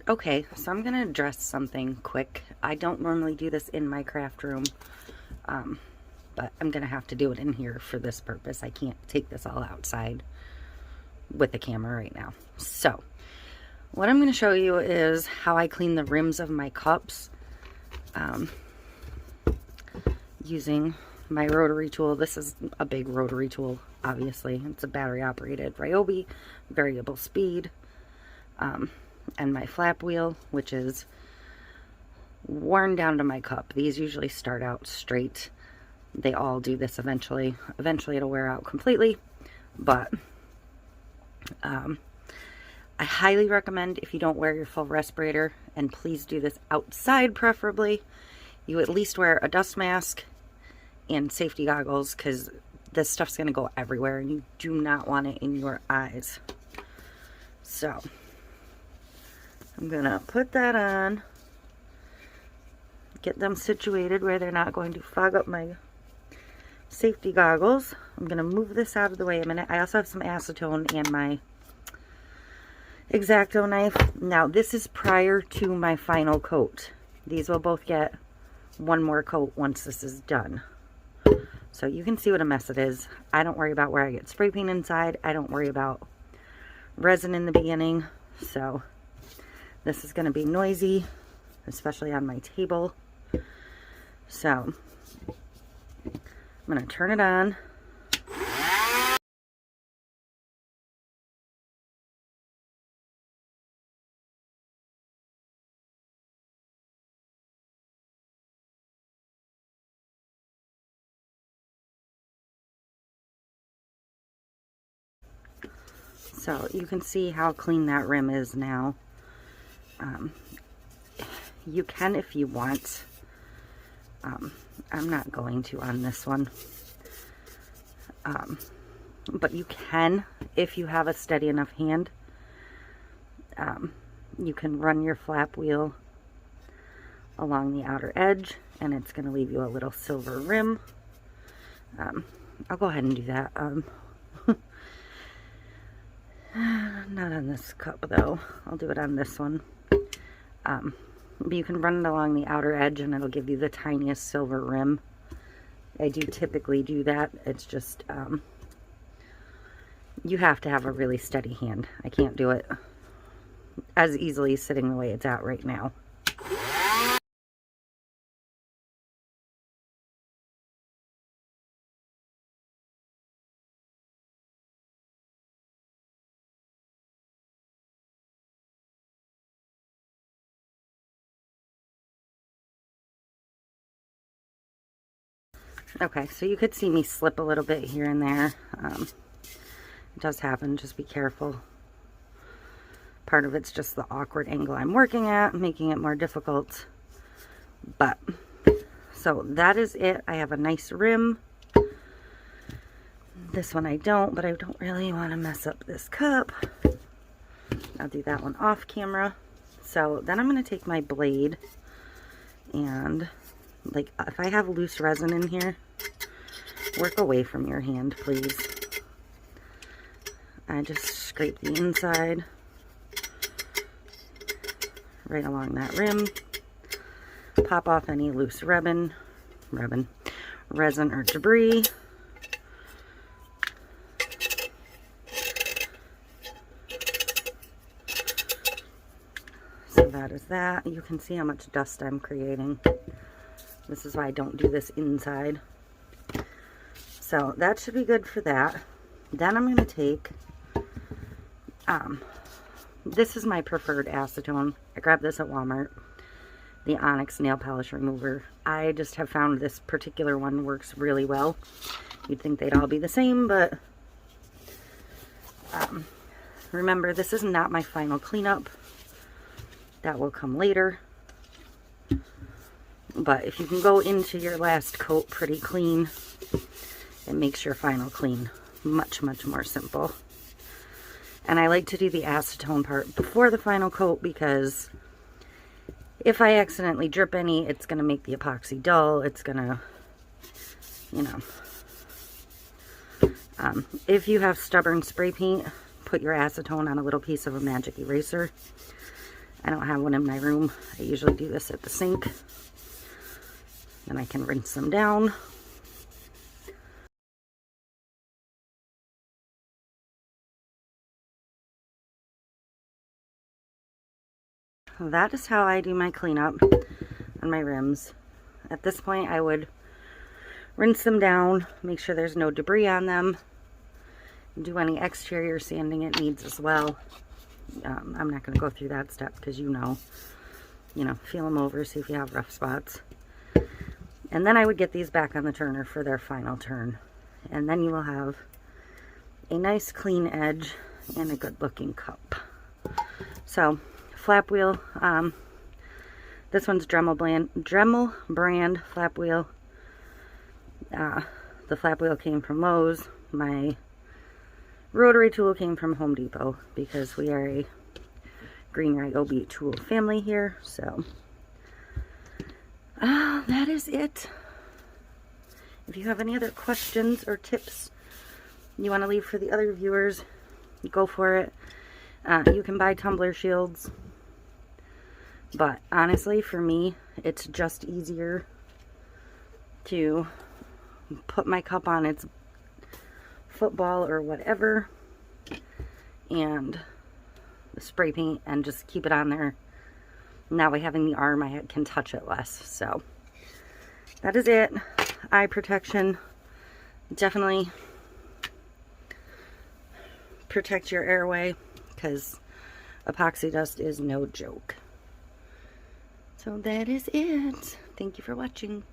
Okay, so I'm going to address something quick. I don't normally do this in my craft room, but I'm going to have to do it in here for this purpose. I can't take this all outside with the camera right now. So, what I'm going to show you is how I clean the rims of my cups using my rotary tool. This is a big rotary tool, obviously. It's a battery-operated Ryobi, variable speed. And my flap wheel, which is worn down to my cup. These usually start out straight. They all do this eventually. Eventually it'll wear out completely, but I highly recommend, if you don't wear your full respirator, and please do this outside preferably, you at least wear a dust mask and safety goggles, because this stuff's going to go everywhere and you do not want it in your eyes. So I'm gonna put that on, get them situated where they're not going to fog up my safety goggles. I'm gonna move this out of the way a minute. I also have some acetone and my X-Acto knife. Now this is prior to my final coat. These will both get one more coat once this is done. So you can see what a mess it is. I don't worry about where I get spray paint inside. I don't worry about resin in the beginning. So this is going to be noisy, especially on my table. So I'm going to turn it on. So you can see how clean that rim is now. You can if you want. I'm not going to on this one. But you can if you have a steady enough hand. You can run your flap wheel along the outer edge and it's going to leave you a little silver rim. I'll go ahead and do that. Not on this cup though. I'll do it on this one. But you can run it along the outer edge and it'll give you the tiniest silver rim. I do typically do that. It's just, you have to have a really steady hand. I can't do it as easily sitting the way it's at right now. Okay, so you could see me slip a little bit here and there. It does happen, just be careful. Part of it's just the awkward angle I'm working at, making it more difficult. But, so that is it. I have a nice rim. This one I don't, but I don't really want to mess up this cup. I'll do that one off camera. So then I'm going to take my blade and, like, if I have loose resin in here, work away from your hand, please. I just scrape the inside right along that rim, pop off any loose resin or debris. So that is that. You can see how much dust I'm creating. This is why I don't do this inside. So that should be good for that. Then I'm going to take, this is my preferred acetone. I grabbed this at Walmart, the Onyx Nail Polish Remover. I just have found this particular one works really well. You'd think they'd all be the same, but remember, this is not my final cleanup. That will come later. But if you can go into your last coat pretty clean, it makes your final clean much, much more simple. And I like to do the acetone part before the final coat because if I accidentally drip any, it's going to make the epoxy dull. It's going to, you know. If you have stubborn spray paint, put your acetone on a little piece of a magic eraser I don't have one in my room. I usually do this at the sink. Then I can rinse them down. That is how I do my cleanup on my rims. At this point, I would rinse them down, make sure there's no debris on them, do any exterior sanding it needs as well. I'm not going to go through that step because you know, feel them over, see if you have rough spots. And then I would get these back on the turner for their final turn. And then you will have a nice clean edge and a good looking cup. So, flap wheel, this one's Dremel brand flap wheel. The flap wheel came from Lowe's. My rotary tool came from Home Depot because we are a green Ryobi tool family here. So that is it. If you have any other questions or tips you want to leave for the other viewers, go for it. You can buy tumbler shields, but honestly for me it's just easier to put my cup on its football or whatever and spray paint and just keep it on there. Now by having the arm, I can touch it less. So that is it. Eye protection. Definitely protect your airway because epoxy dust is no joke. So that is it. Thank you for watching.